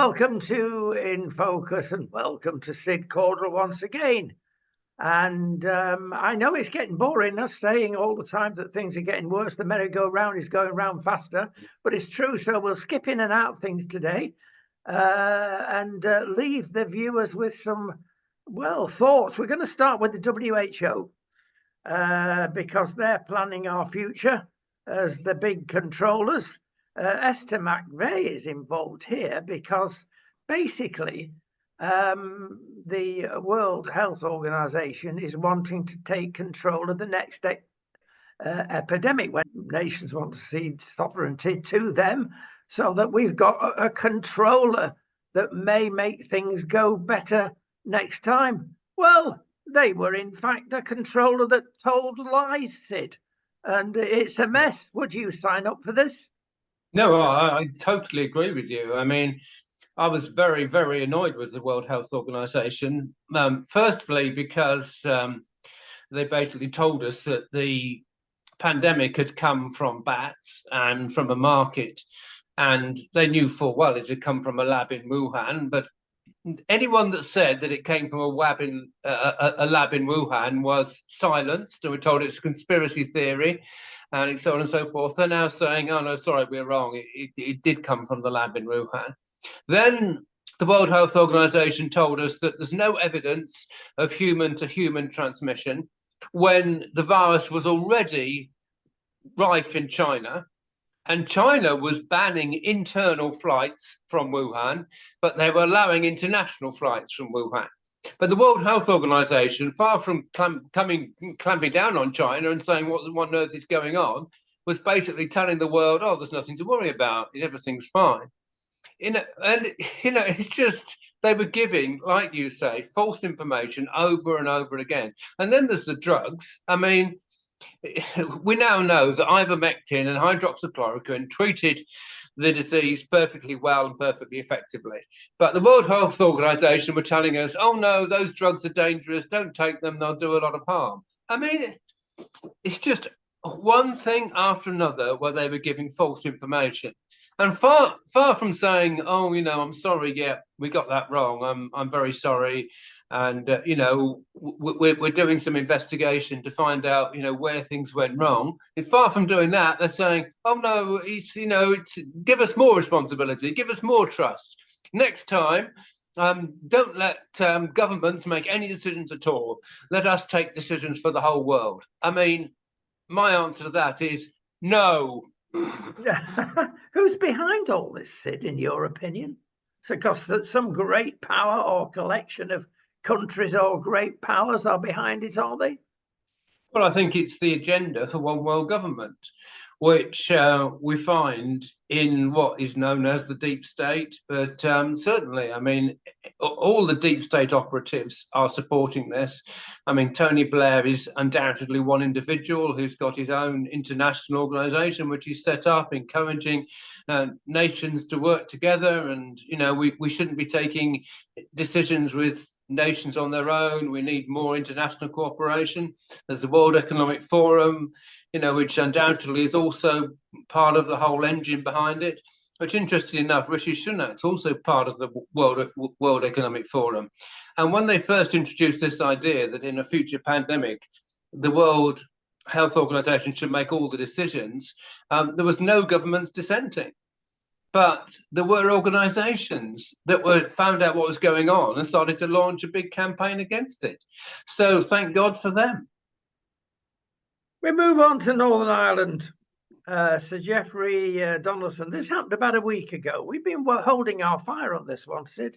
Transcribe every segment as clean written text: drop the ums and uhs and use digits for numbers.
welcome to In Focus and welcome to Sid Caudrell once again. And I know it's getting boring, us saying all the time that things are getting worse. The merry-go-round is going round faster, but it's true. So we'll skip in and out things today and leave the viewers with some, thoughts. We're going to start with the WHO because they're planning our future as the big controllers. Esther McVey is involved here because basically the World Health Organization is wanting to take control of the next epidemic when nations want to cede sovereignty to them so that we've got a controller that may make things go better next time. Well, they were in fact a controller that told lies, Sid, and it's a mess. Would you sign up for this? No, I totally agree with you. I mean, I was very, very annoyed with the World Health Organization. Firstly, because they basically told us that the pandemic had come from bats and from a market, and they knew full well it had come from a lab in Wuhan. But anyone that said that it came from a lab in Wuhan was silenced, and we're told it's a conspiracy theory, and so on and so forth. They're now saying, "Oh no, sorry, we're wrong. It did come from the lab in Wuhan." Then the World Health Organization told us that there's no evidence of human-to-human transmission when the virus was already rife in China. And China was banning internal flights from Wuhan, but they were allowing international flights from Wuhan. But the World Health Organization, far from clamping down on China and saying what on earth is going on, was basically telling the world, "Oh, there's nothing to worry about. Everything's fine." It's just they were giving, like you say, false information over and over again. And then there's the drugs. I mean, we now know that ivermectin and hydroxychloroquine treated the disease perfectly well and perfectly effectively. But the World Health Organization were telling us, "Oh no, those drugs are dangerous. Don't take them. They'll do a lot of harm." I mean, it's just one thing after another where they were giving false information. And far from saying, "Oh, I'm sorry, yeah, we got that wrong. I'm very sorry, and we're doing some investigation to find out, where things went wrong." And far from doing that, they're saying, "Oh no, it's give us more responsibility, give us more trust. Next time, don't let governments make any decisions at all. Let us take decisions for the whole world." I mean, my answer to that is no. Who's behind all this, Sid, in your opinion? So, because some great power or collection of countries or great powers are behind it, are they? Well, I think it's the agenda for one world government, which we find in what is known as the deep state. But certainly, I mean, all the deep state operatives are supporting this. I mean, Tony Blair is undoubtedly one individual who's got his own international organization, which he's set up, encouraging nations to work together. And, we shouldn't be taking decisions with nations on their own. We need more international cooperation. There's the World Economic Forum, which undoubtedly is also part of the whole engine behind it. Which, interestingly enough, Rishi Sunak's also part of the World Economic Forum. And when they first introduced this idea that in a future pandemic, the World Health Organization should make all the decisions, there was no governments dissenting. But there were organizations that found out what was going on and started to launch a big campaign against it. So thank God for them. We move on to Northern Ireland. Sir Geoffrey Donaldson, this happened about a week ago. We've been holding our fire on this one, Sid.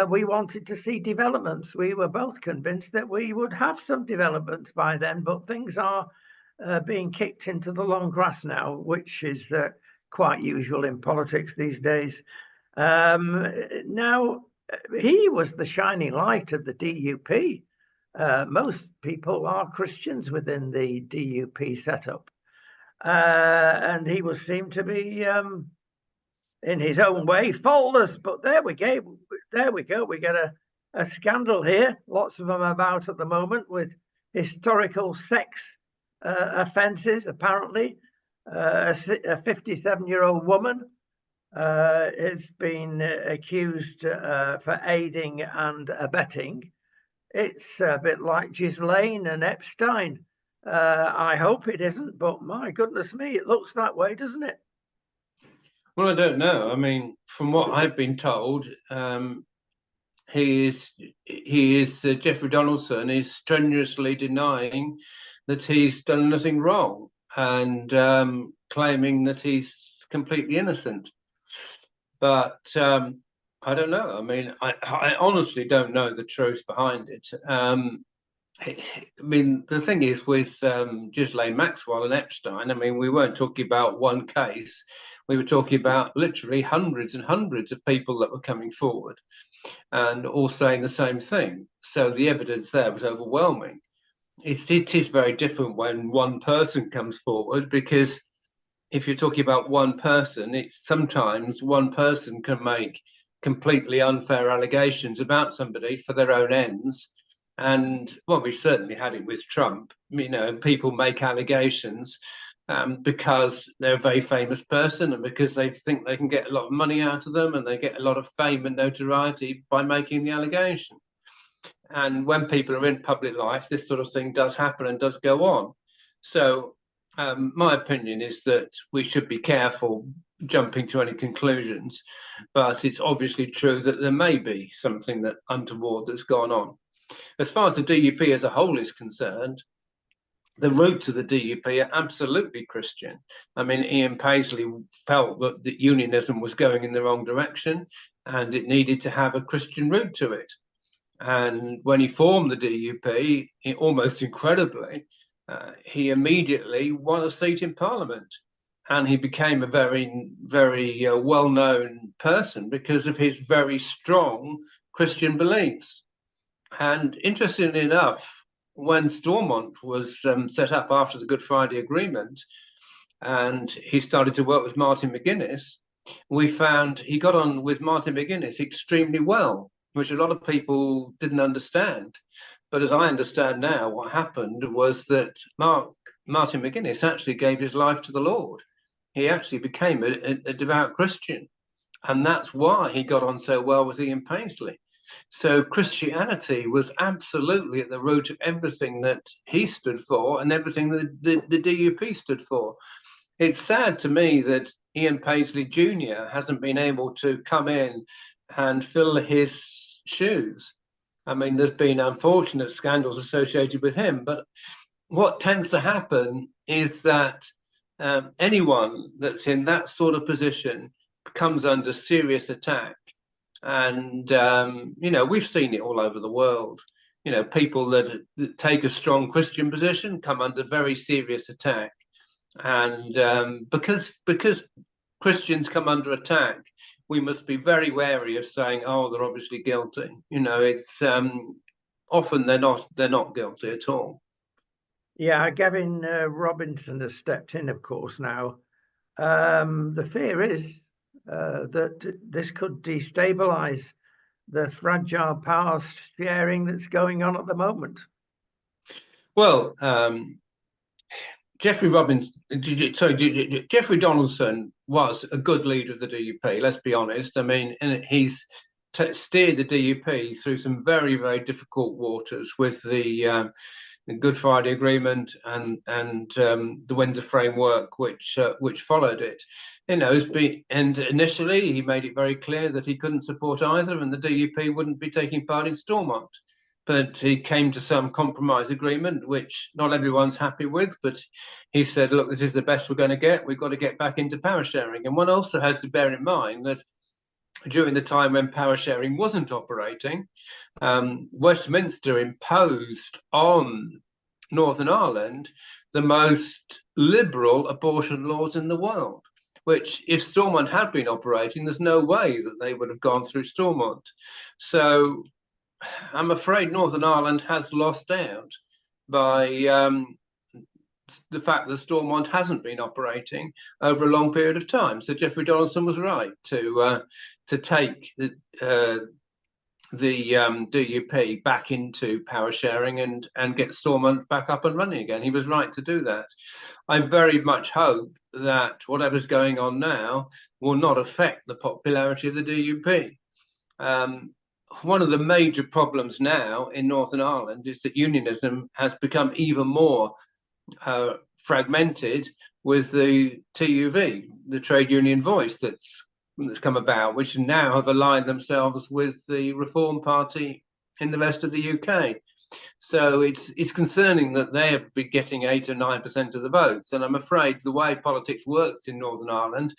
We wanted to see developments. We were both convinced that we would have some developments by then, but things are being kicked into the long grass now, which is quite usual in politics these days. Now, he was the shining light of the DUP. Most people are Christians within the DUP setup. And he seemed to be, in his own way, faultless. But there we go. We get a scandal here. Lots of them about at the moment with historical sex offences, apparently. A 57-year-old woman has been accused for aiding and abetting. It's a bit like Ghislaine and Epstein. I hope it isn't, but my goodness me, it looks that way, doesn't it? Well, I don't know. I mean, from what I've been told, he is Jeffrey Donaldson is strenuously denying that he's done nothing wrong and claiming that he's completely innocent. But I don't know. I mean, I honestly don't know the truth behind it. I mean, the thing is with Ghislaine Maxwell and Epstein, I mean, we weren't talking about one case. We were talking about literally hundreds and hundreds of people that were coming forward and all saying the same thing. So the evidence there was overwhelming. It is very different when one person comes forward, because if you're talking about one person, it's sometimes one person can make completely unfair allegations about somebody for their own ends. And well, we certainly had it with Trump. You know, people make allegations because they're a very famous person and because they think they can get a lot of money out of them and they get a lot of fame and notoriety by making the allegation. And when people are in public life, this sort of thing does happen and does go on. So my opinion is that we should be careful jumping to any conclusions, but it's obviously true that there may be something that untoward that's gone on. As far as the DUP as a whole is concerned, the roots of the DUP are absolutely Christian. I mean, Ian Paisley felt that unionism was going in the wrong direction and it needed to have a Christian root to it. And when he formed the DUP, almost incredibly, he immediately won a seat in Parliament. And he became a very, very well-known person because of his very strong Christian beliefs. And interestingly enough, when Stormont was set up after the Good Friday Agreement, and he started to work with Martin McGuinness, we found he got on with Martin McGuinness extremely well, which a lot of people didn't understand. But as I understand now, what happened was that Martin McGuinness actually gave his life to the Lord. He actually became a devout Christian. And that's why he got on so well with Ian Paisley. So Christianity was absolutely at the root of everything that he stood for and everything that the DUP stood for. It's sad to me that Ian Paisley Jr. hasn't been able to come in and fill his shoes. I mean, there's been unfortunate scandals associated with him, but what tends to happen is that anyone that's in that sort of position comes under serious attack. And, you know, we've seen it all over the world. You know, people that take a strong Christian position come under very serious attack. And because Christians come under attack, we must be very wary of saying, "Oh, they're obviously guilty." You know, it's often they're not guilty at all. Yeah, Gavin Robinson has stepped in, of course, now. The fear is that this could destabilize the fragile power sharing that's going on at the moment. Well, Jeffrey Donaldson was a good leader of the DUP. Let's be honest. I mean, and he's steered the DUP through some very, very difficult waters with the Good Friday Agreement and the Windsor Framework, which followed it. You know, and initially he made it very clear that he couldn't support either, and the DUP wouldn't be taking part in Stormont. But he came to some compromise agreement, which not everyone's happy with. But he said, "Look, this is the best we're going to get. We've got to get back into power sharing." And one also has to bear in mind that during the time when power sharing wasn't operating, Westminster imposed on Northern Ireland the most liberal abortion laws in the world, which if Stormont had been operating, there's no way that they would have gone through Stormont. So I'm afraid Northern Ireland has lost out by the fact that Stormont hasn't been operating over a long period of time. So Jeffrey Donaldson was right to take the DUP back into power sharing and get Stormont back up and running again. He was right to do that. I very much hope that whatever's going on now will not affect the popularity of the DUP. One of the major problems now in Northern Ireland is that unionism has become even more fragmented with the TUV, the trade union voice that's come about, which now have aligned themselves with the Reform Party in the rest of the UK. So it's concerning that they have been getting 8 or 9% of the votes. And I'm afraid the way politics works in Northern Ireland,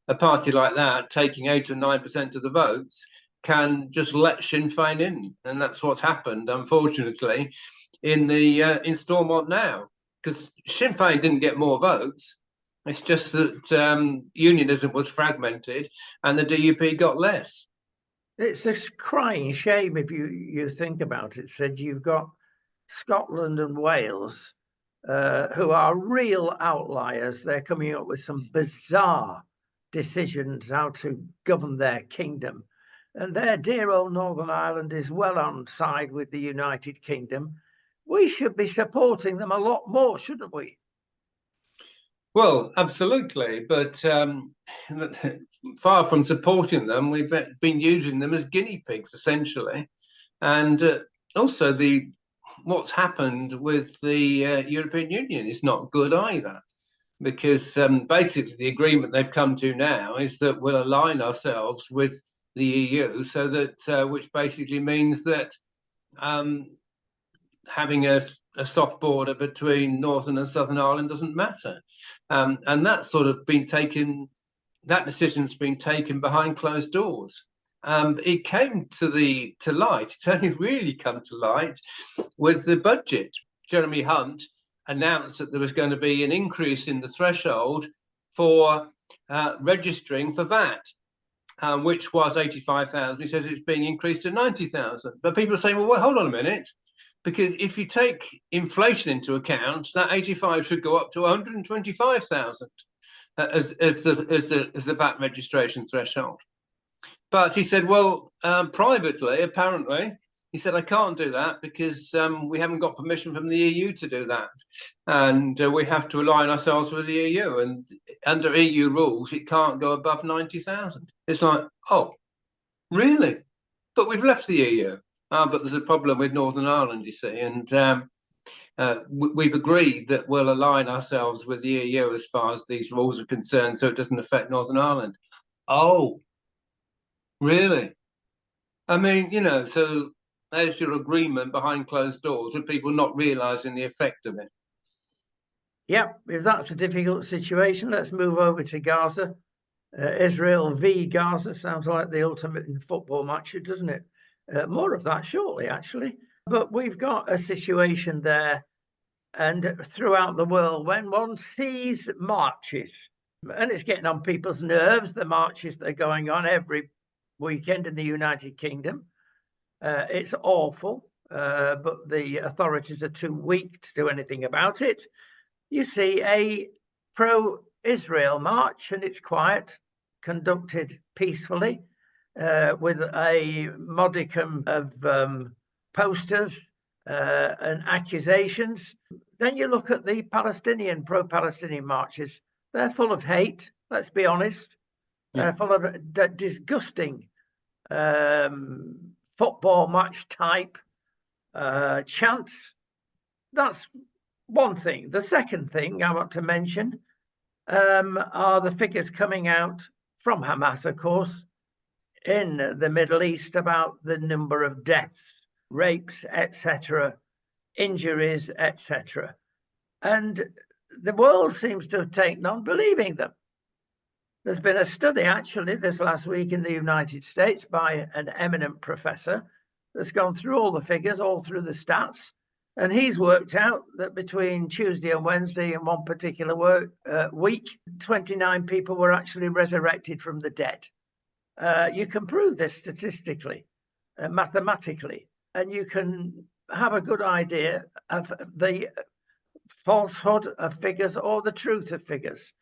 a party like that taking 8 or 9% of the votes can just let Sinn Féin in. And that's what's happened, unfortunately, in Stormont now. Because Sinn Féin didn't get more votes. It's just that unionism was fragmented and the DUP got less. It's a crying shame if you think about it, Sid. You've got Scotland and Wales, who are real outliers. They're coming up with some bizarre decisions how to govern their kingdom. And their dear old Northern Ireland is well on side with the United Kingdom. We should be supporting them a lot more, shouldn't we? Well, absolutely, but far from supporting them, we've been using them as guinea pigs, essentially. And also, what's happened with the European Union is not good either, because basically the agreement they've come to now is that we'll align ourselves with the EU, so that which basically means that having a soft border between Northern and Southern Ireland doesn't matter. And that's sort of been taken, that decision's been taken behind closed doors. It came to light, it's only really come to light with the budget. Jeremy Hunt announced that there was going to be an increase in the threshold for registering for VAT, which was 85,000. He says it's being increased to 90,000. But people are saying, well, hold on a minute. Because if you take inflation into account, that 85 should go up to 125,000 as the VAT registration threshold. But he said, well, privately, apparently, he said, I can't do that because we haven't got permission from the EU to do that. And we have to align ourselves with the EU. And under EU rules, it can't go above 90,000. It's like, oh, really? But we've left the EU. But there's a problem with Northern Ireland, you see, and we've agreed that we'll align ourselves with the EU as far as these rules are concerned, so it doesn't affect Northern Ireland. Oh, really? I mean, so there's your agreement behind closed doors with people not realising the effect of it. Yep, if that's a difficult situation, let's move over to Gaza. Israel v. Gaza sounds like the ultimate in football match, doesn't it? More of that shortly, actually. But we've got a situation there and throughout the world when one sees marches, and it's getting on people's nerves, the marches that are going on every weekend in the United Kingdom. It's awful, but the authorities are too weak to do anything about it. You see a pro-Israel march, and it's quiet, conducted peacefully. With a modicum of posters and accusations. Then you look at the pro-Palestinian marches. They're full of hate, let's be honest. They're full of disgusting football match type chants. That's one thing. The second thing I want to mention are the figures coming out from Hamas, of course, in the Middle East about the number of deaths, rapes, etc., injuries, etc. And the world seems to have taken on believing them. There's been a study actually this last week in the United States by an eminent professor that's gone through all the figures, all through the stats, and he's worked out that between Tuesday and Wednesday in one particular week, 29 people were actually resurrected from the dead. You can prove this statistically, mathematically, and you can have a good idea of the falsehood of figures or the truth of figures.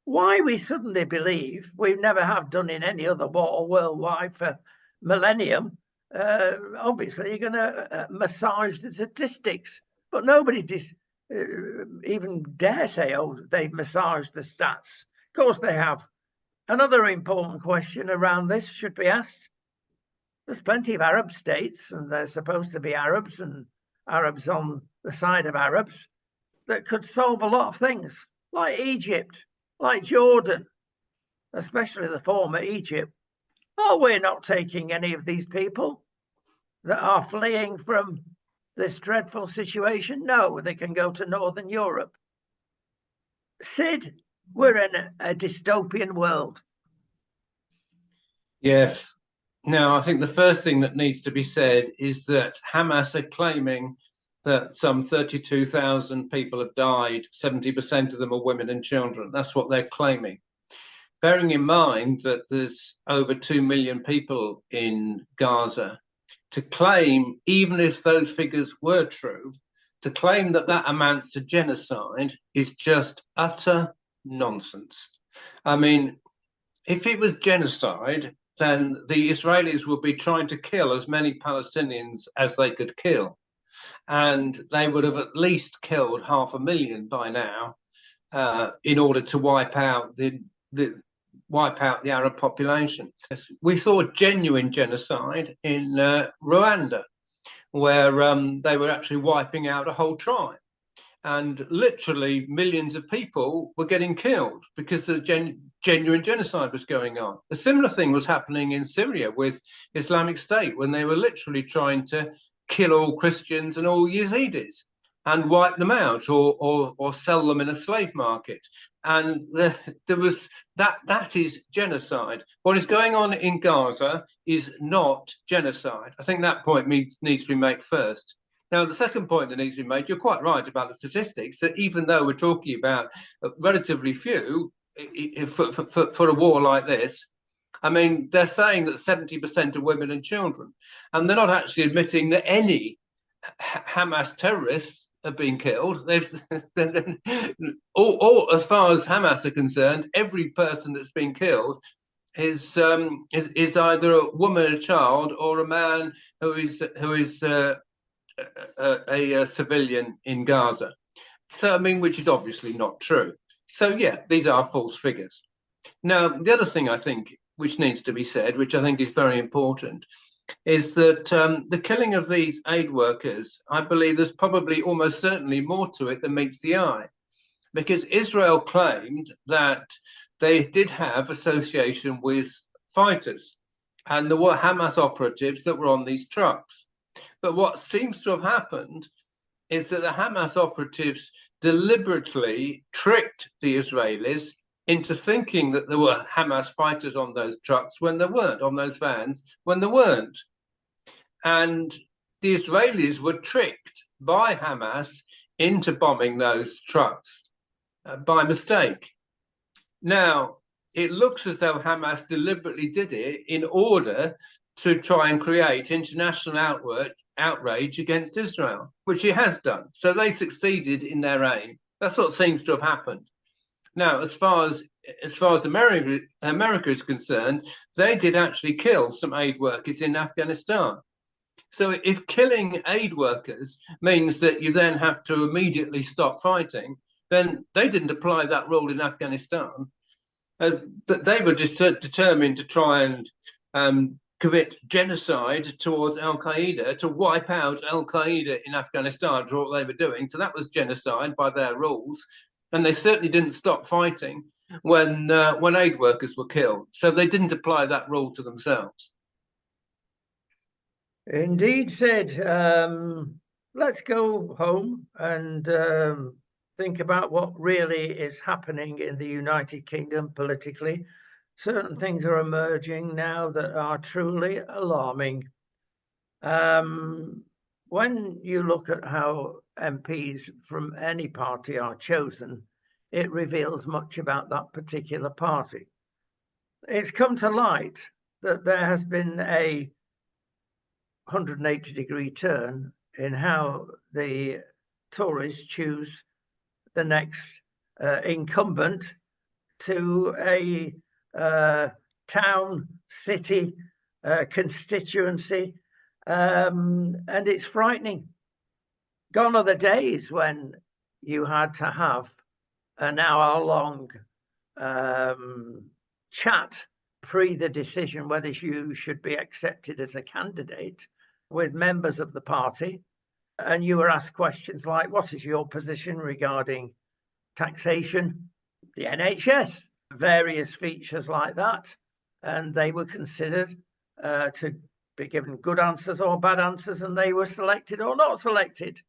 Why we suddenly believe, we never have done in any other war worldwide for millennium, obviously you're going to massage the statistics, but nobody even dare say, oh, they've massaged the stats. Of course they have. Another important question around this should be asked. There's plenty of Arab states, and they're supposed to be Arabs and Arabs on the side of Arabs, that could solve a lot of things, like Egypt, like Jordan, especially the former Egypt. Oh, we're not taking any of these people that are fleeing from this dreadful situation. No, they can go to Northern Europe. Sid, we're in a dystopian world. Yes. Now, I think the first thing that needs to be said is that Hamas are claiming that some 32,000 people have died. 70% of them are women and children. That's what they're claiming. Bearing in mind that there's over 2 million people in Gaza, to claim, even if those figures were true, to claim that that amounts to genocide is just utter nonsense. I mean, if it was genocide, then the Israelis would be trying to kill as many Palestinians as they could kill. And they would have at least killed 500,000 by now in order to wipe out the Arab population. We saw genuine genocide in Rwanda, where they were actually wiping out a whole tribe. And literally millions of people were getting killed because the genuine genocide was going on. A similar thing was happening in Syria with Islamic State, when they were literally trying to kill all Christians and all Yazidis and wipe them out, or sell them in a slave market. And there was that is genocide. What is going on in Gaza is not genocide. I think that point needs to be made first. Now, the second point that needs to be made, you're quite right about the statistics, that even though we're talking about relatively few for a war like this, I mean, they're saying that 70% are women and children, and they're not actually admitting that any Hamas terrorists have been killed. All as far as Hamas are concerned, every person that's been killed is either a woman, a child, or a man who is a civilian in Gaza. So, I mean, which is obviously not true. So, yeah, these are false figures. Now, the other thing I think which needs to be said, which I think is very important, is that the killing of these aid workers, I believe there's probably almost certainly more to it than meets the eye, because Israel claimed that they did have association with fighters, and there were Hamas operatives that were on these trucks. But what seems to have happened is that the Hamas operatives deliberately tricked the Israelis into thinking that there were Hamas fighters on those trucks when there weren't, on those vans when there weren't. And the Israelis were tricked by Hamas into bombing those trucks by mistake. Now, it looks as though Hamas deliberately did it in order to try and create international outrage against Israel, which it has done. So they succeeded in their aim. That's what seems to have happened. Now, as far as America is concerned, they did actually kill some aid workers in Afghanistan. So if killing aid workers means that you then have to immediately stop fighting, then they didn't apply that rule in Afghanistan. They were just determined to try and commit genocide towards Al-Qaeda, to wipe out Al-Qaeda in Afghanistan for what they were doing. So that was genocide by their rules. And they certainly didn't stop fighting when aid workers were killed. So they didn't apply that rule to themselves. Indeed, Sid. Let's go home and think about what really is happening in the United Kingdom politically. Certain things are emerging now that are truly alarming. When you look at how MPs from any party are chosen, it reveals much about that particular party. It's come to light that there has been a 180-degree turn in how the Tories choose the next incumbent to a town, city, constituency And it's frightening. Gone are the days when you had to have an hour-long chat pre the decision whether you should be accepted as a candidate with members of the party. And you were asked questions like, what is your position regarding taxation, the NHS, various features like that? And they were considered to be given good answers or bad answers, and they were selected or not selected.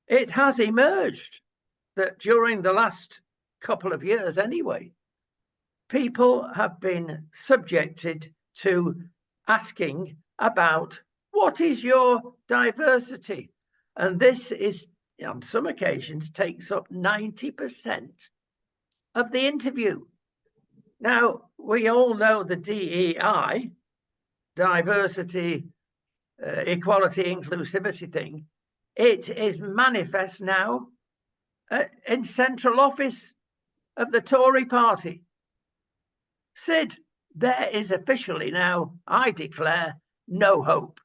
It has emerged that during the last couple of years anyway, people have been subjected to asking about what is your diversity? And this is, on some occasions, takes up 90% of the interview. Now, we all know the DEI, diversity, equality, inclusivity thing. It is manifest now in central office of the Tory party. Sid, there is officially now, I declare, no hope.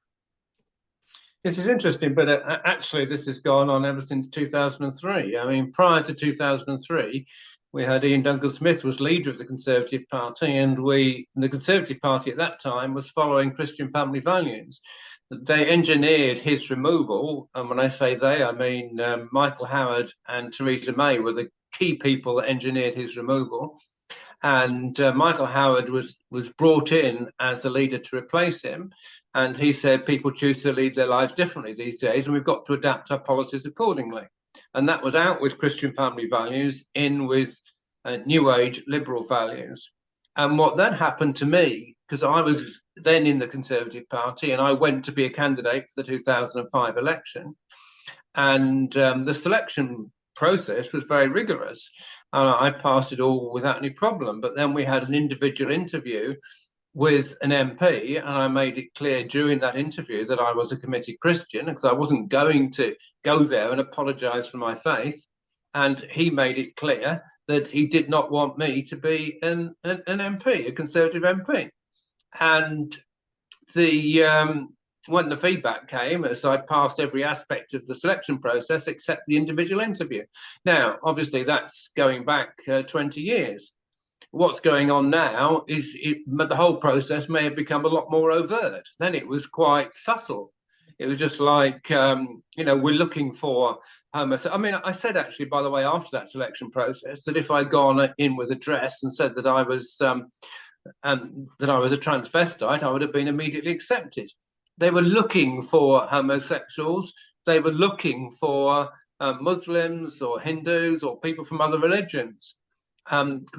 This is interesting, but actually this has gone on ever since 2003. I mean, prior to 2003, we had Ian Duncan-Smith was leader of the Conservative Party, and the Conservative Party at that time was following Christian family values. They engineered his removal, and when I say they, I mean Michael Howard and Theresa May were the key people that engineered his removal. And Michael Howard was brought in as the leader to replace him. And he said people choose to lead their lives differently these days, and we've got to adapt our policies accordingly. And that was out with Christian family values, in with New Age liberal values. And what then happened to me, because I was then in the Conservative Party and I went to be a candidate for the 2005 election, and the selection process was very rigorous, and I passed it all without any problem. But then we had an individual interview with an MP, and I made it clear during that interview that I was a committed Christian, because I wasn't going to go there and apologize for my faith. And he made it clear that he did not want me to be an MP, a Conservative MP. And when the feedback came, as I passed every aspect of the selection process except the individual interview. Now, obviously, that's going back 20 years. What's going on now is the whole process may have become a lot more overt. Then it was quite subtle. It was just like, we're looking for homosexuals. I mean, I said actually, by the way, after that selection process, that if I'd gone in with a dress and said that I was a transvestite, I would have been immediately accepted. They were looking for homosexuals. They were looking for Muslims or Hindus or people from other religions,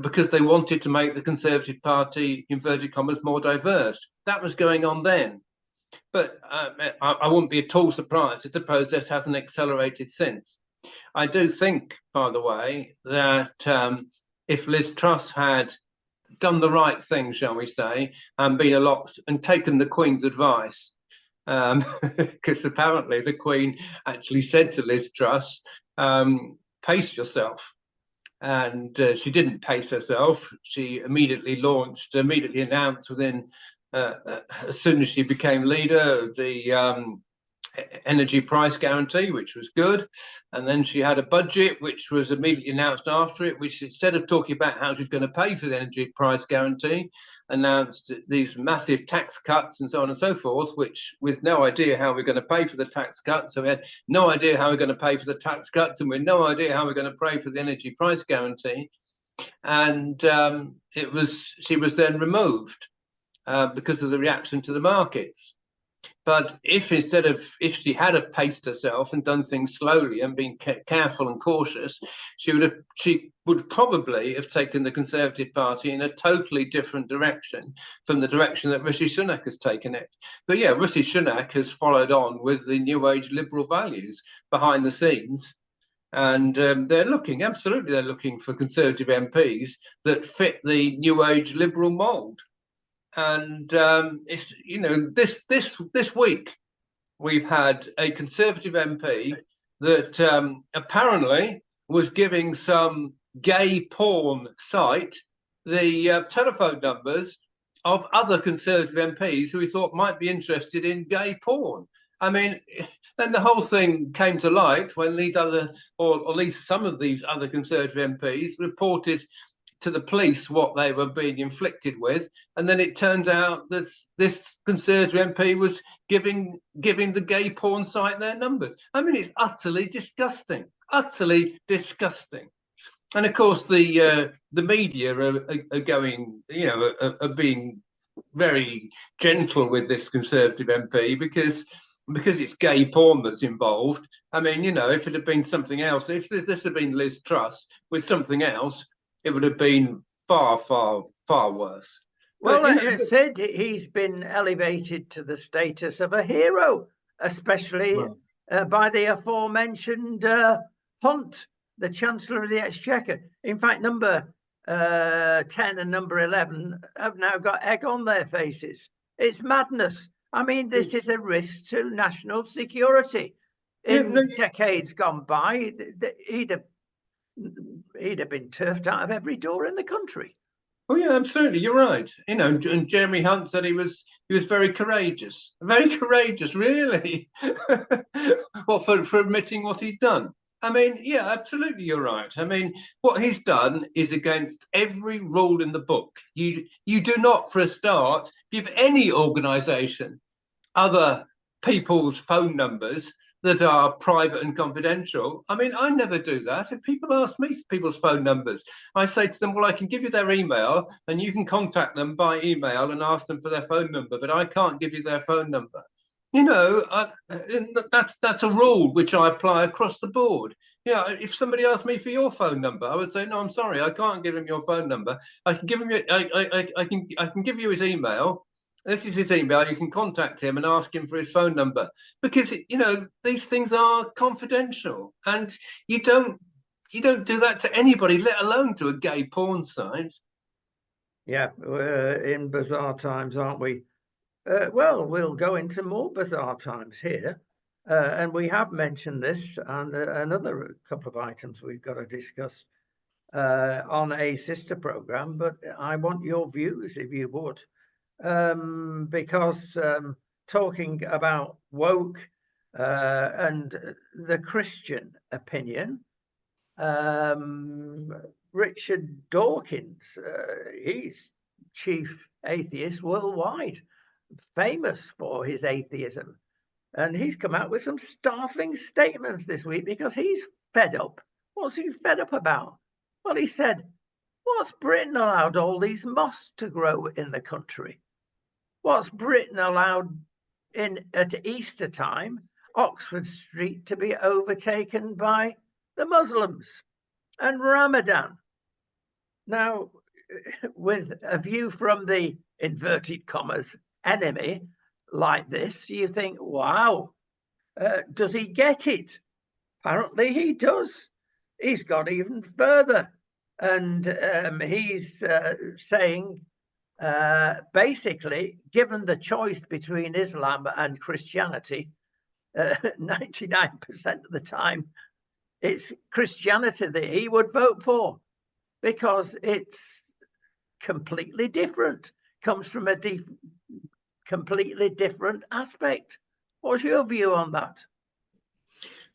because they wanted to make the Conservative Party, inverted commas, more diverse. That was going on then. But I wouldn't be at all surprised if the process hasn't accelerated since. I do think, by the way, that if Liz Truss had done the right thing, shall we say, and been a lot and taken the Queen's advice, because apparently the Queen actually said to Liz Truss, pace yourself. And she didn't pace herself. She immediately announced within, as soon as she became leader, the energy price guarantee, which was good. And then she had a budget, which was immediately announced after it, which instead of talking about how she's going to pay for the energy price guarantee, announced these massive tax cuts and so on and so forth, which with no idea how we're going to pay for the tax cuts. So we had no idea how we're going to pay for the tax cuts, and we had no idea how we're going to pay for the energy price guarantee. And she was then removed because of the reaction to the markets. But if she had paced herself and done things slowly and been careful and cautious, she would probably have taken the Conservative Party in a totally different direction from the direction that Rishi Sunak has taken it. But yeah, Rishi Sunak has followed on with the New Age liberal values behind the scenes. And they're looking for Conservative MPs that fit the New Age liberal mould. And this week we've had a Conservative MP that apparently was giving some gay porn site the telephone numbers of other Conservative MPs who he thought might be interested in gay porn. I mean, then the whole thing came to light when these other, or at least some of these other Conservative MPs reported to the police what they were being inflicted with, and then it turns out that this Conservative MP was giving the gay porn site their numbers. I mean, it's utterly disgusting, utterly disgusting. And of course, the media are going, you know, are being very gentle with this Conservative MP because it's gay porn that's involved. I mean, you know, if it had been something else, if this had been Liz Truss with something else, it would have been far, far, far worse. Well, but, you know, Sid, he's been elevated to the status of a hero, especially by the aforementioned Hunt, the Chancellor of the Exchequer. In fact, number 10 and number 11 have now got egg on their faces. It's madness. I mean, this is a risk to national security. In decades gone by, he'd have been turfed out of every door in the country. Oh yeah, absolutely. You're right. You know, and Jeremy Hunt said he was very courageous, really. Well, for admitting what he'd done. I mean, yeah, absolutely, you're right. I mean, what he's done is against every rule in the book. You do not, for a start, give any organisation other people's phone numbers that are private and confidential. I mean, I never do that. If people ask me for people's phone numbers, I say to them, well, I can give you their email and you can contact them by email and ask them for their phone number, but I can't give you their phone number. You know, that's a rule which I apply across the board. Yeah, if somebody asked me for your phone number, I would say, no, I'm sorry, I can't give him your phone number. I can give him, I can give you his email. This is his email. You can contact him and ask him for his phone number, because you know these things are confidential, and you don't do that to anybody, let alone to a gay porn site. Yeah, we're in bizarre times, aren't we? Well, we'll go into more bizarre times here, and we have mentioned this and another couple of items we've got to discuss on a sister program. But I want your views, if you would. Because talking about woke and the Christian opinion, Richard Dawkins, he's chief atheist worldwide, famous for his atheism, and he's come out with some startling statements this week because he's fed up. What's he fed up about? Well, he said, what's Britain allowed all these mosques to grow in the country? What's Britain allowed at Easter time, Oxford Street to be overtaken by the Muslims and Ramadan? Now, with a view from the inverted commas enemy like this, you think, wow, does he get it? Apparently he does. He's got even further. And he's saying, basically, given the choice between Islam and Christianity, 99% of the time, it's Christianity that he would vote for, because it's completely different, comes from a completely different aspect. What's your view on that?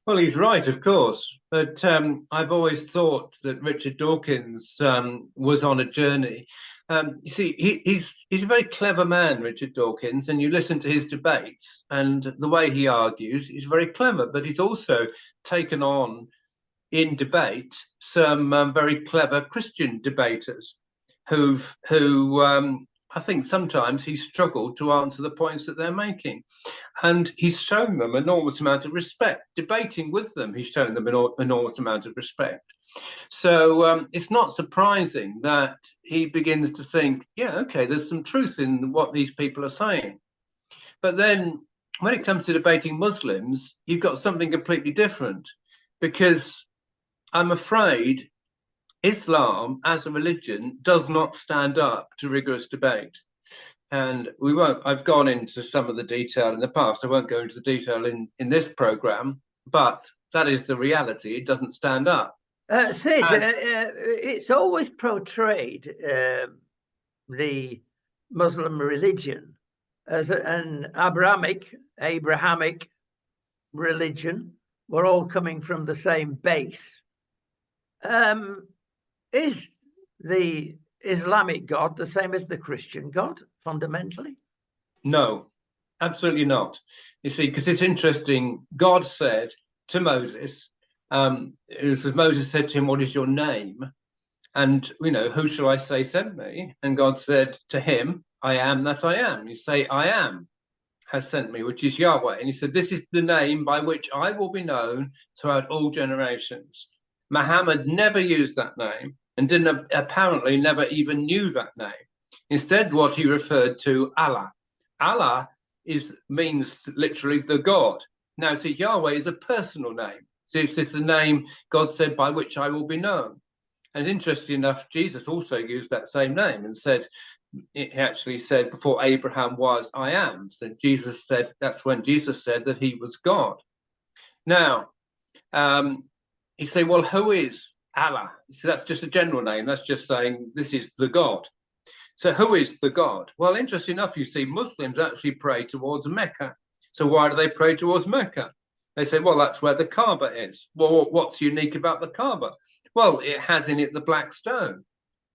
Well, he's right, of course, but I've always thought that Richard Dawkins was on a journey. You see, he's a very clever man, Richard Dawkins, and you listen to his debates and the way he argues, he's very clever, but he's also taken on in debate some very clever Christian debaters who I think sometimes he's struggled to answer the points that they're making. And he's shown them an enormous amount of respect. Debating with them, he's shown them an enormous amount of respect. So it's not surprising that he begins to think, yeah, okay, there's some truth in what these people are saying. But then when it comes to debating Muslims, you've got something completely different, because I'm afraid Islam as a religion does not stand up to rigorous debate. And we won't, I've gone into some of the detail in the past. I won't go into the detail in this program, but that is the reality. It doesn't stand up. Sid, it's always portrayed the Muslim religion as an Abrahamic religion were all coming from the same base. Is the Islamic God the same as the Christian God fundamentally? No, absolutely not. You see, because it's interesting. God said to Moses, Moses said to him, "What is your name?" And, who shall I say sent me? And God said to him, "I am that I am." You say, "I am has sent me," which is Yahweh. And he said, "This is the name by which I will be known throughout all generations." Muhammad never used that name and apparently never even knew that name. Instead, what he referred to, Allah. Allah means literally the God. Now, see, Yahweh is a personal name. So it's the name God said by which I will be known. And interesting enough, Jesus also used that same name and said, he actually said, "Before Abraham was, I am." So Jesus said, that's when Jesus said that he was God. Now, you say, well, who is Allah? So that's just a general name. That's just saying this is the God. So who is the God? Well, interesting enough, you see Muslims actually pray towards Mecca. So why do they pray towards Mecca? They say, well, that's where the Kaaba is. Well, what's unique about the Kaaba? Well, it has in it the black stone.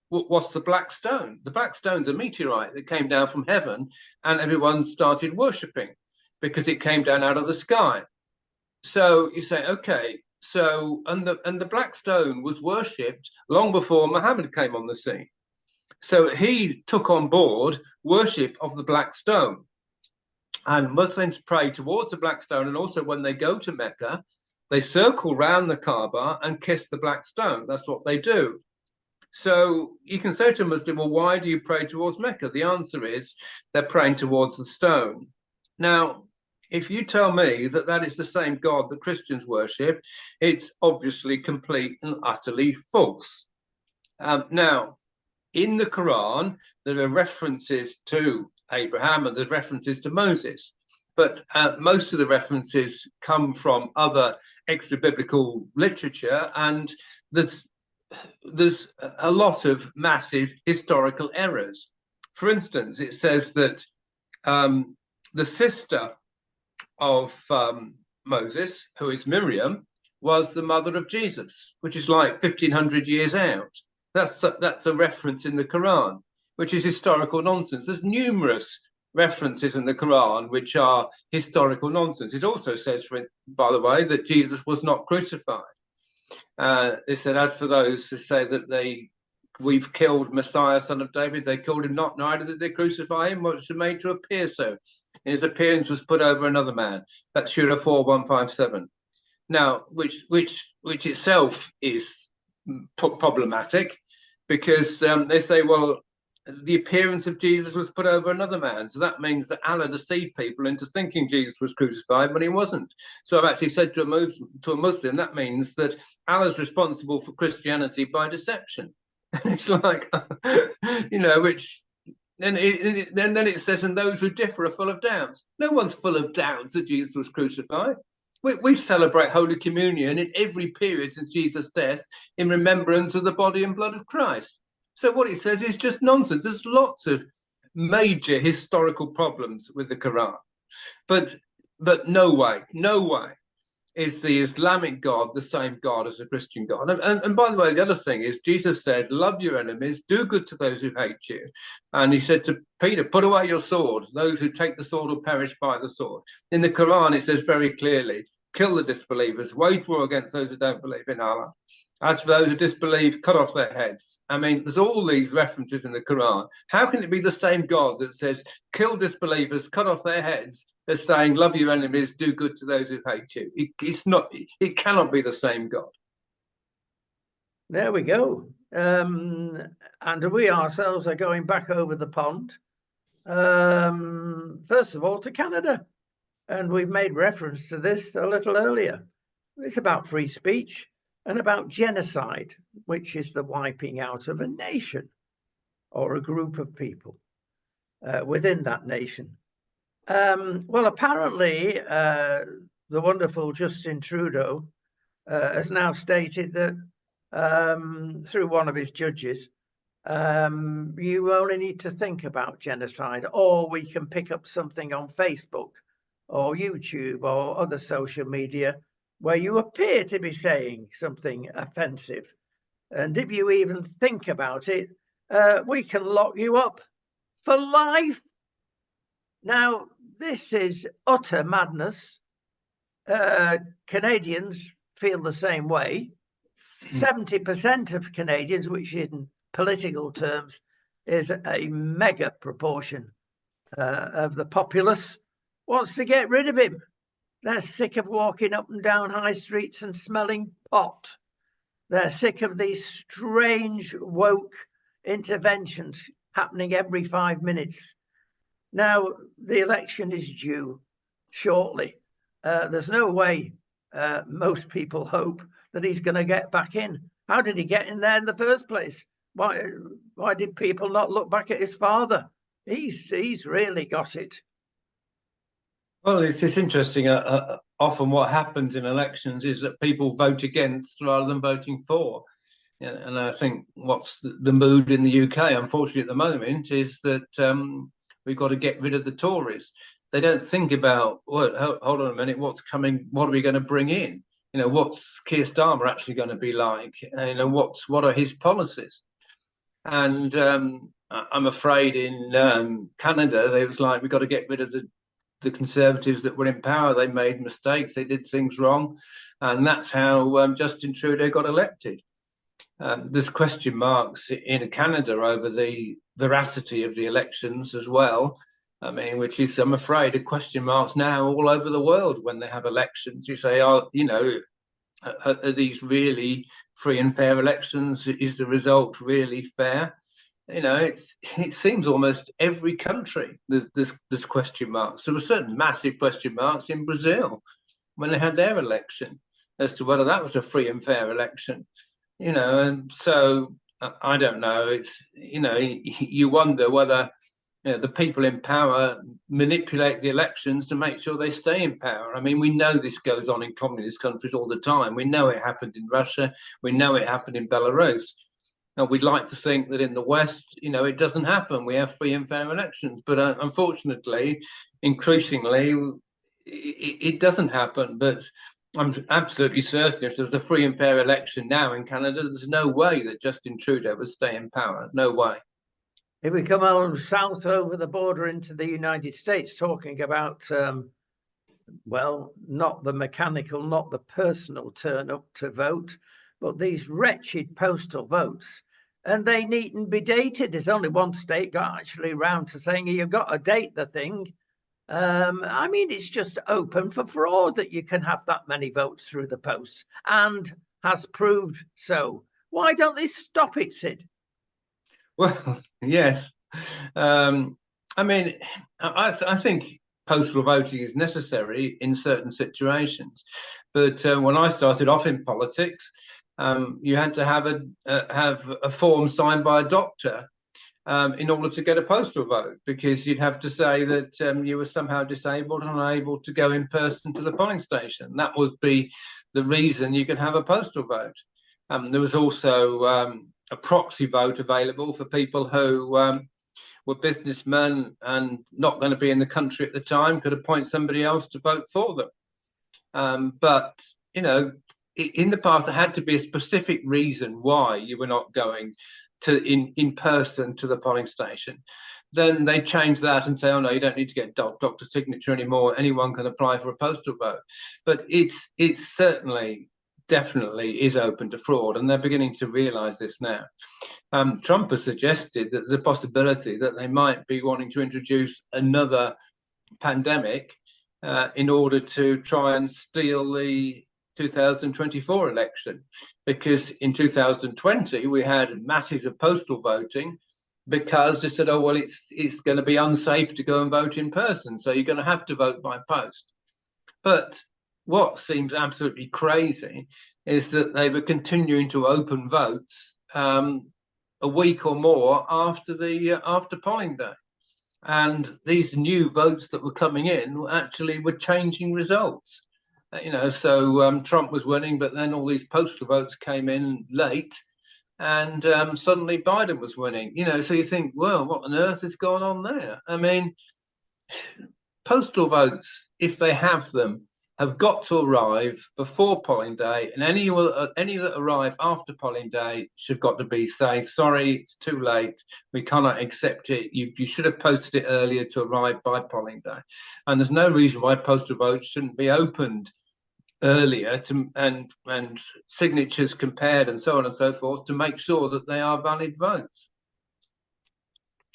What's the black stone? The black stone's a meteorite that came down from heaven, and everyone started worshipping because it came down out of the sky. So you say, okay, so and the black stone was worshipped long before Muhammad came on the scene. So he took on board worship of the black stone. And Muslims pray towards the black stone, and also when they go to Mecca, they circle round the Kaaba and kiss the black stone. That's what they do. So you can say to a Muslim, well, why do you pray towards Mecca? The answer is they're praying towards the stone. Now, if you tell me that that is the same God that Christians worship, it's obviously complete and utterly false. Now, in the Quran, there are references to Abraham and there's references to Moses, but most of the references come from other extra biblical literature, and there's a lot of massive historical errors. For instance, it says that the sister of Moses, who is Miriam, was the mother of Jesus, which is like 1,500 years out. That's a reference in the Quran, which is historical nonsense. There's numerous references in the Quran which are historical nonsense. It also says, by the way, that Jesus was not crucified. It said, as for those who say that we've killed Messiah, son of David, they killed him not, neither did they crucify him, which was made to appear so. And his appearance was put over another man. That's Surah 4:157. Now, which itself is problematic, because they say, well, the appearance of Jesus was put over another man. So that means that Allah deceived people into thinking Jesus was crucified when he wasn't. So I've actually said to a Muslim, that means that Allah's responsible for Christianity by deception. And it's like, which then it says, and those who differ are full of doubts. No one's full of doubts that Jesus was crucified. We celebrate Holy Communion in every period since Jesus' death in remembrance of the body and blood of Christ. So what it says is just nonsense. There's lots of major historical problems with the Quran, but no way is the Islamic God the same God as the Christian God. And by the way, the other thing is Jesus said, love your enemies, do good to those who hate you. And he said to Peter, put away your sword. Those who take the sword will perish by the sword. In the Quran, it says very clearly, kill the disbelievers, wage war against those who don't believe in Allah. As for those who disbelieve, cut off their heads. I mean, there's all these references in the Quran. How can it be the same God that says, kill disbelievers, cut off their heads, as saying, love your enemies, do good to those who hate you? It cannot be the same God. There we go. And we ourselves are going back over the pond. First of all, to Canada. And we've made reference to this a little earlier. It's about free speech and about genocide, which is the wiping out of a nation or a group of people within that nation. Well, apparently, the wonderful Justin Trudeau has now stated that through one of his judges, You only need to think about genocide, or we can pick up something on Facebook or YouTube or other social media where you appear to be saying something offensive. And if you even think about it, we can lock you up for life. Now, this is utter madness. Canadians feel the same way. 70% of Canadians, which in political terms is a mega proportion of the populace, wants to get rid of him. They're sick of walking up and down high streets and smelling pot. They're sick of these strange woke interventions happening every 5 minutes. Now, the election is due shortly. There's no way most people hope that he's going to get back in. How did he get in there in the first place? Why did people not look back at his father? He's really got it. Well, it's interesting. Often what happens in elections is that people vote against rather than voting for. And I think what's the mood in the UK, unfortunately, at the moment, is that we've got to get rid of the Tories. They don't think about, well, hold on a minute, what's coming? What are we going to bring in? What's Keir Starmer actually going to be like? What are his policies? And I'm afraid in Canada, they was like, we've got to get rid of the Conservatives that were in power. They made mistakes, they did things wrong, and that's how Justin Trudeau got elected. There's question marks in Canada over the veracity of the elections as well. I mean, which is, I'm afraid, a question marks now all over the world when they have elections. You say, are these really free and fair elections? Is the result really fair? It seems almost every country there's question marks. There were certain massive question marks in Brazil when they had their election as to whether that was a free and fair election. And so I don't know. It's you wonder whether the people in power manipulate the elections to make sure they stay in power. I mean, we know this goes on in communist countries all the time. We know it happened in Russia. We know it happened in Belarus. And we'd like to think that in the West, it doesn't happen. We have free and fair elections. But unfortunately, increasingly, it doesn't happen. But I'm absolutely certain if there was a free and fair election now in Canada, there's no way that Justin Trudeau would stay in power. No way. If we come on south over the border into the United States, talking about, not the mechanical, not the personal turn up to vote, but these wretched postal votes. And they needn't be dated. There's only one state got actually around to saying you've got to date the thing. I mean, it's just open for fraud that you can have that many votes through the post, and has proved so. Why don't they stop it, Sid? Well, yes. I mean, I think postal voting is necessary in certain situations. But when I started off in politics, you had to have a form signed by a doctor in order to get a postal vote, because you'd have to say that you were somehow disabled and unable to go in person to the polling station. That would be the reason you could have a postal vote. There was also a proxy vote available for people who were businessmen and not going to be in the country at the time, could appoint somebody else to vote for them. But, in the past, there had to be a specific reason why you were not going to in person to the polling station. Then they changed that and say, oh no, you don't need to get doctor's signature anymore. Anyone can apply for a postal vote. But it's certainly, definitely is open to fraud, and they're beginning to realize this now. Trump has suggested that there's a possibility that they might be wanting to introduce another pandemic in order to try and steal the 2024 election, because in 2020 we had masses of postal voting because they said, oh well, it's going to be unsafe to go and vote in person, so you're going to have to vote by post. But what seems absolutely crazy is that they were continuing to open votes a week or more after polling day, and these new votes that were coming in actually were changing results. So Trump was winning, but then all these postal votes came in late, and suddenly Biden was winning. So you think, well, what on earth has gone on there? I mean, postal votes, if they have them, have got to arrive before polling day, and any that arrive after polling day should got to be saying, sorry, it's too late, we cannot accept it. You should have posted it earlier to arrive by polling day. And there's no reason why postal votes shouldn't be opened earlier and signatures compared and so on and so forth to make sure that they are valid votes.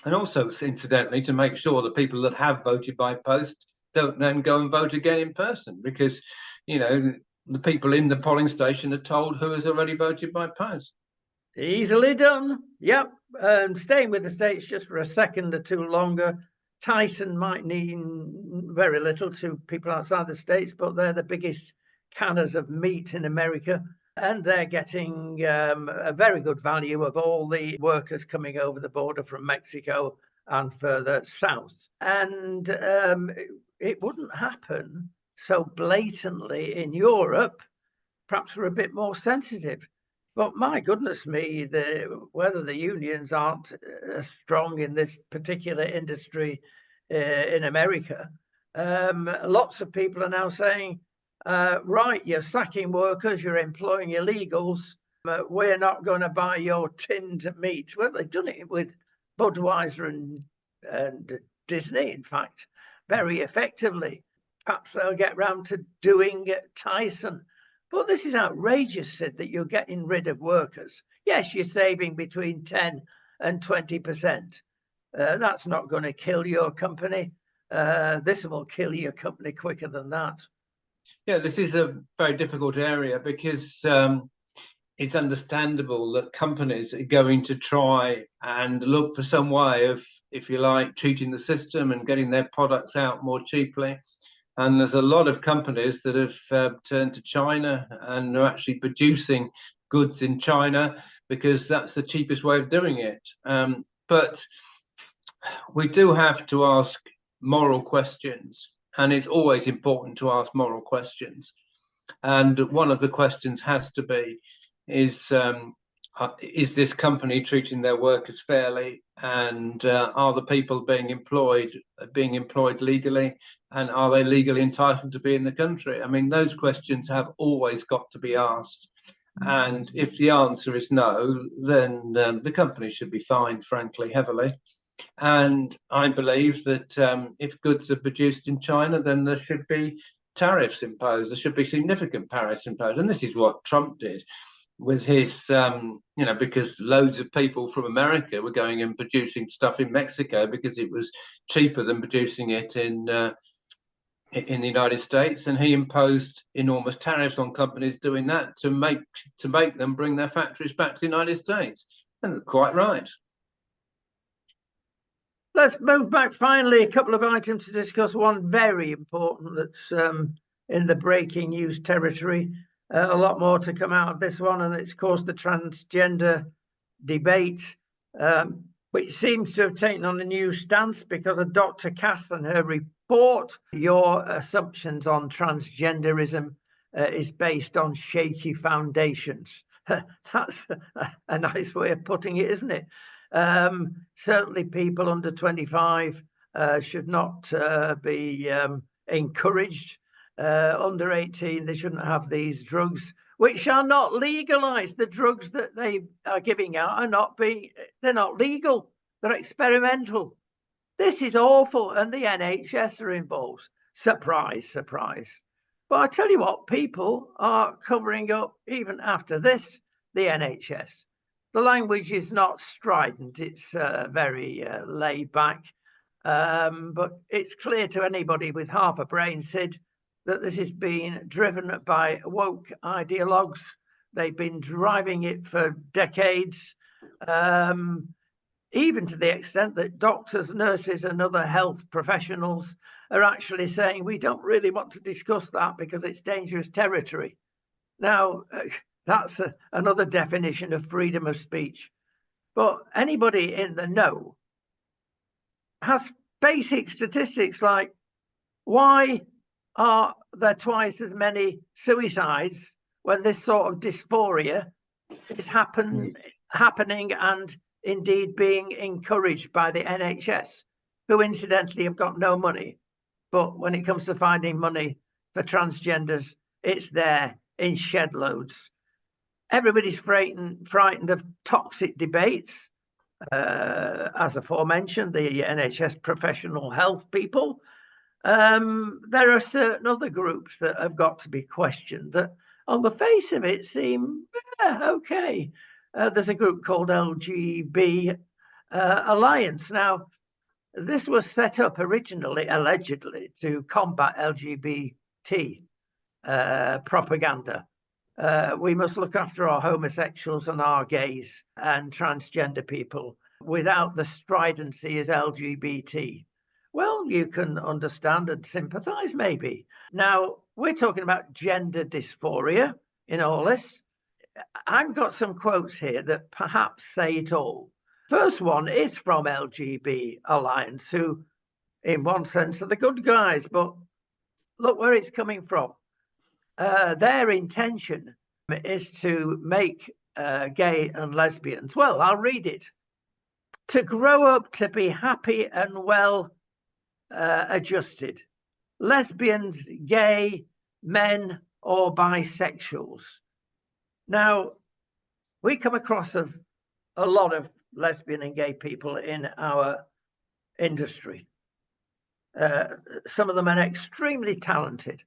And also, incidentally, to make sure that people that have voted by post don't then go and vote again in person, because, the people in the polling station are told who has already voted by post. Easily done. Yep. Staying with the States just for a second or two longer, Tyson might mean very little to people outside the States, but they're the biggest canners of meat in America. And they're getting a very good value of all the workers coming over the border from Mexico and further south. And it wouldn't happen so blatantly in Europe. Perhaps we're a bit more sensitive. But my goodness me, whether the unions aren't strong in this particular industry in America, lots of people are now saying, right, you're sacking workers, you're employing illegals, we're not going to buy your tinned meat. Well, they've done it with Budweiser and Disney, in fact, very effectively. Perhaps they'll get round to doing Tyson. But this is outrageous, Sid, that you're getting rid of workers. Yes, you're saving between 10 and 20%. That's not going to kill your company. This will kill your company quicker than that. Yeah, this is a very difficult area because it's understandable that companies are going to try and look for some way of, if you like, cheating the system and getting their products out more cheaply. And there's a lot of companies that have turned to China and are actually producing goods in China because that's the cheapest way of doing it. But we do have to ask moral questions, and it's always important to ask moral questions. And one of the questions has to be, is this company treating their workers fairly, and are the people being employed legally, and are they legally entitled to be in the country? I mean, those questions have always got to be asked, and if the answer is no, then the company should be fined, frankly, heavily. And I believe that if goods are produced in China, then there should be tariffs imposed. There should be significant tariffs imposed, and this is what Trump did with his, because loads of people from America were going and producing stuff in Mexico because it was cheaper than producing it in the United States, and he imposed enormous tariffs on companies doing that to make them bring their factories back to the United States. And quite right. Let's move back finally, a couple of items to discuss. One very important that's in the breaking news territory. A lot more to come out of this one, and it's, of course, the transgender debate, which seems to have taken on a new stance because of Dr. Cass and her report. Your assumptions on transgenderism is based on shaky foundations. That's a nice way of putting it, isn't it? Certainly people under 25 should not be encouraged. Under 18, they shouldn't have these drugs, which are not legalized. The drugs that they are giving out they're not legal. They're experimental. This is awful, and the NHS are involved. Surprise, surprise. But I tell you what, people are covering up, even after this, the NHS. The language is not strident, it's very laid back. But it's clear to anybody with half a brain, Sid, that this is being driven by woke ideologues. They've been driving it for decades, even to the extent that doctors, nurses, and other health professionals are actually saying, we don't really want to discuss that because it's dangerous territory. Now, that's another definition of freedom of speech. But anybody in the know has basic statistics like, why are there twice as many suicides when this sort of dysphoria is happening happening and indeed being encouraged by the NHS, who incidentally have got no money. But when it comes to finding money for transgenders, it's there in shed loads. Everybody's frightened of toxic debates. As aforementioned, the NHS professional health people. There are certain other groups that have got to be questioned that on the face of it seem okay. There's a group called LGB Alliance. Now, this was set up originally, allegedly, to combat LGBT propaganda. We must look after our homosexuals and our gays and transgender people without the stridency as LGBT. Well, you can understand and sympathize, maybe. Now, we're talking about gender dysphoria in all this. I've got some quotes here that perhaps say it all. First one is from LGB Alliance, who, in one sense, are the good guys, but look where it's coming from. Their intention is to make gay and lesbians, well, I'll read it, to grow up to be happy and well adjusted. Lesbians, gay, men, or bisexuals. Now, we come across a lot of lesbian and gay people in our industry. Some of them are extremely talented.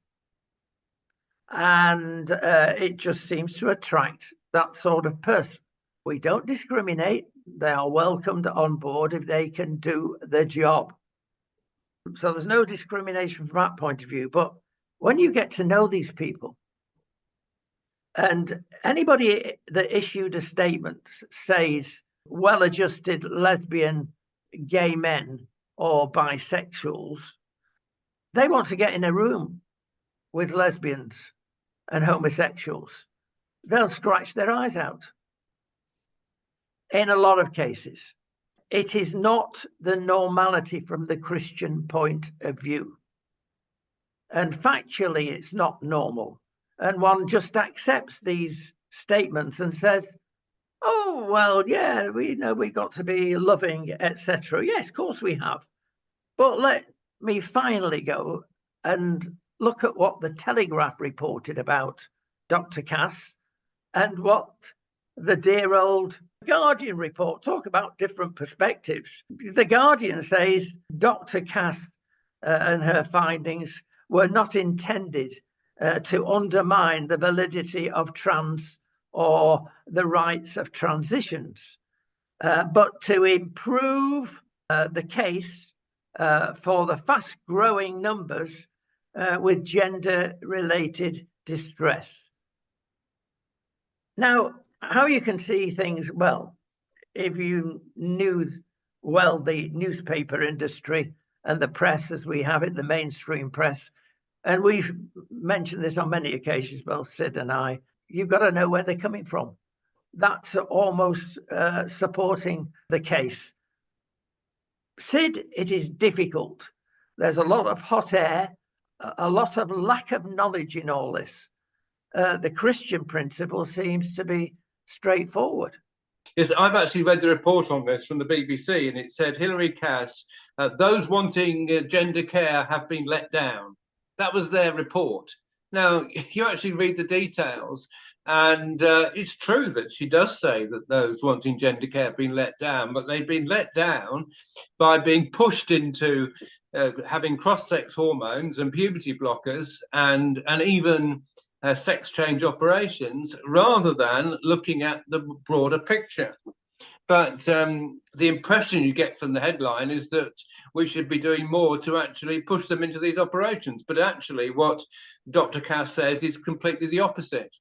And it just seems to attract that sort of person. We don't discriminate. They are welcomed on board if they can do the job. So there's no discrimination from that point of view. But when you get to know these people, and anybody that issued a statement says well-adjusted lesbian, gay men or bisexuals, they want to get in a room with lesbians and homosexuals. They'll scratch their eyes out. In a lot of cases, it is not the normality from the Christian point of view. And factually, it's not normal. And one just accepts these statements and says, oh, well, yeah, we know we've got to be loving, etc. Yes, of course we have. But let me finally go and look at what the Telegraph reported about Dr. Cass and what the dear old Guardian report. Talk about different perspectives. The Guardian says Dr. Cass and her findings were not intended to undermine the validity of trans or the rights of transitions, but to improve the case for the fast-growing numbers with gender-related distress. Now, how you can see things, well, if you knew well the newspaper industry and the press as we have it, the mainstream press, and we've mentioned this on many occasions, both Sid and I, you've got to know where they're coming from. That's almost supporting the case. Sid, it is difficult. There's a lot of hot air, a lot of lack of knowledge in all this. The Christian principle seems to be straightforward. Yes, I've actually read the report on this from the BBC, and it said Hilary Cass, those wanting gender care have been let down. That was their report. Now, you actually read the details, and it's true that she does say that those wanting gender care have been let down, but they've been let down by being pushed into having cross-sex hormones and puberty blockers and even sex change operations, rather than looking at the broader picture. But the impression you get from the headline is that we should be doing more to actually push them into these operations. But actually what Dr. Cass says is completely the opposite.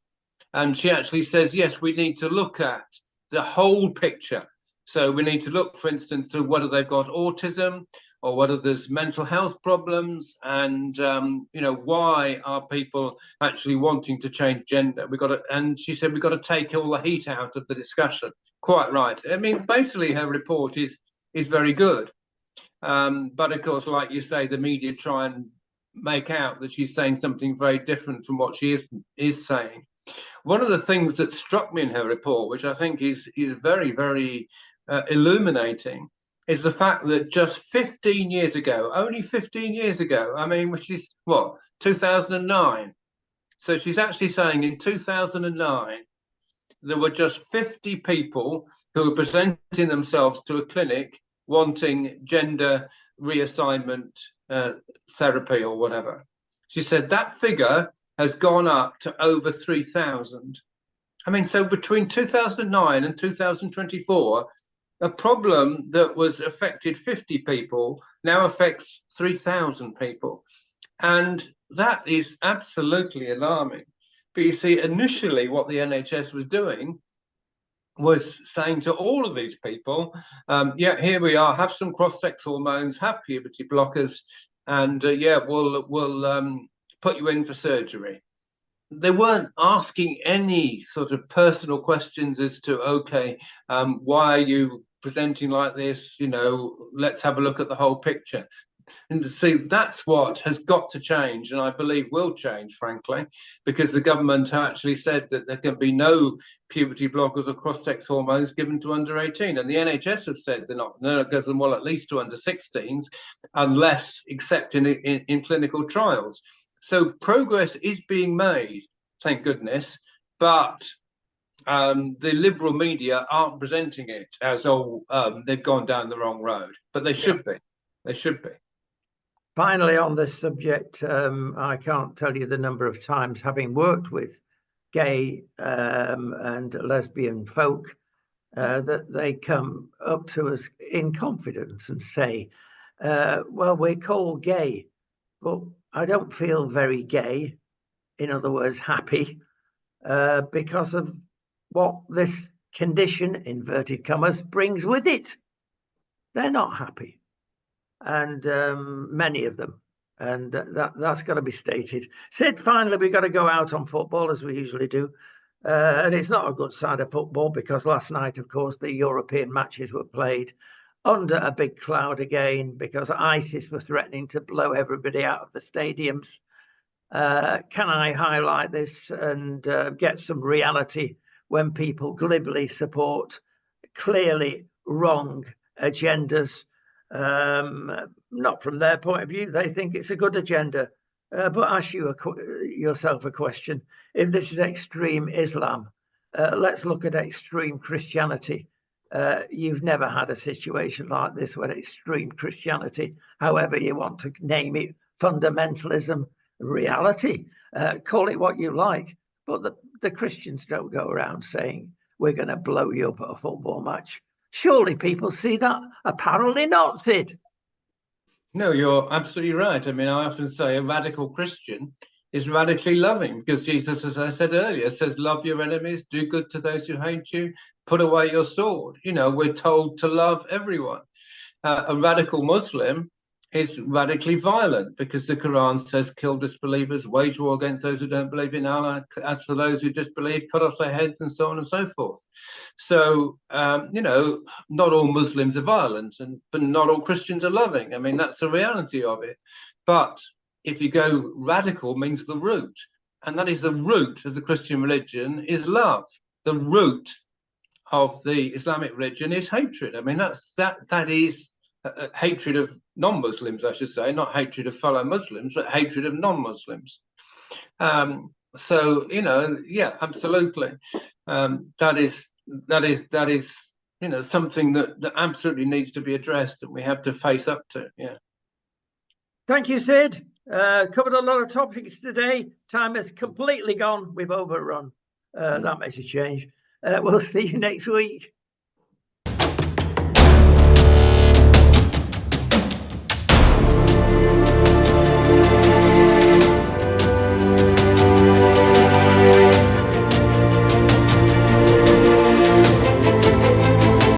And she actually says, yes, we need to look at the whole picture. So we need to look, for instance, to whether they've got autism or whether there's mental health problems, and why are people actually wanting to change gender? And she said we've got to take all the heat out of the discussion. Quite right. I mean, basically, her report is very good, but of course, like you say, the media try and make out that she's saying something very different from what she is saying. One of the things that struck me in her report, which I think is very, very illuminating, is the fact that just 15 years ago, only 15 years ago, I mean, which is what, 2009. So she's actually saying in 2009, there were just 50 people who were presenting themselves to a clinic wanting gender reassignment therapy or whatever. She said that figure has gone up to over 3,000. I mean, so between 2009 and 2024, a problem that was affected 50 people now affects 3,000 people. And that is absolutely alarming. But you see, initially what the NHS was doing was saying to all of these people, yeah, here we are, have some cross-sex hormones, have puberty blockers, and yeah, we'll put you in for surgery. They weren't asking any sort of personal questions as to, okay, why are you presenting like this? You know, let's have a look at the whole picture. And to see, that's what has got to change, and I believe will change, frankly, because the government actually said that there can be no puberty blockers or cross-sex hormones given to under 18, and the NHS have said they're not going to give them, well, at least to under 16s, unless except in clinical trials. So progress is being made, thank goodness, but the liberal media aren't presenting it as, oh, they've gone down the wrong road, but they should be. They should be. Finally, on this subject, I can't tell you the number of times, having worked with gay and lesbian folk, that they come up to us in confidence and say, well, we're called gay, but I don't feel very gay, in other words, happy, because of what this condition, inverted commas, brings with it. They're not happy. And many of them, and that's got to be stated. Sid, finally, we've got to go out on football as we usually do, and it's not a good side of football because last night, of course, the European matches were played under a big cloud again because ISIS were threatening to blow everybody out of the stadiums. Can I highlight this and get some reality when people glibly support clearly wrong agendas? Not from their point of view, they think it's a good agenda. But ask yourself a question. If this is extreme Islam, let's look at extreme Christianity. You've never had a situation like this where extreme Christianity, however you want to name it, fundamentalism, reality, call it what you like. But the Christians don't go around saying, we're going to blow you up at a football match. Surely people see that? Apparently not, Sid. No, you're absolutely right. I mean, I often say a radical Christian is radically loving because Jesus, as I said earlier, says, love your enemies, do good to those who hate you, put away your sword. You know, we're told to love everyone. A radical Muslim is radically violent because the Quran says kill disbelievers, wage war against those who don't believe in Allah. As for those who disbelieve, cut off their heads, and so on and so forth. So, you know, not all Muslims are violent, but not all Christians are loving. I mean, that's the reality of it. But if you go radical, means the root, and that is the root of the Christian religion is love. The root of the Islamic religion is hatred. I mean, that is hatred of non-Muslims, I should say, not hatred of fellow Muslims, but hatred of non-Muslims. So, you know, yeah, absolutely. That is, you know, something that absolutely needs to be addressed and we have to face up to. Yeah. Thank you, Sid. Covered a lot of topics today. Time has completely gone. We've overrun. That makes a change. We'll see you next week.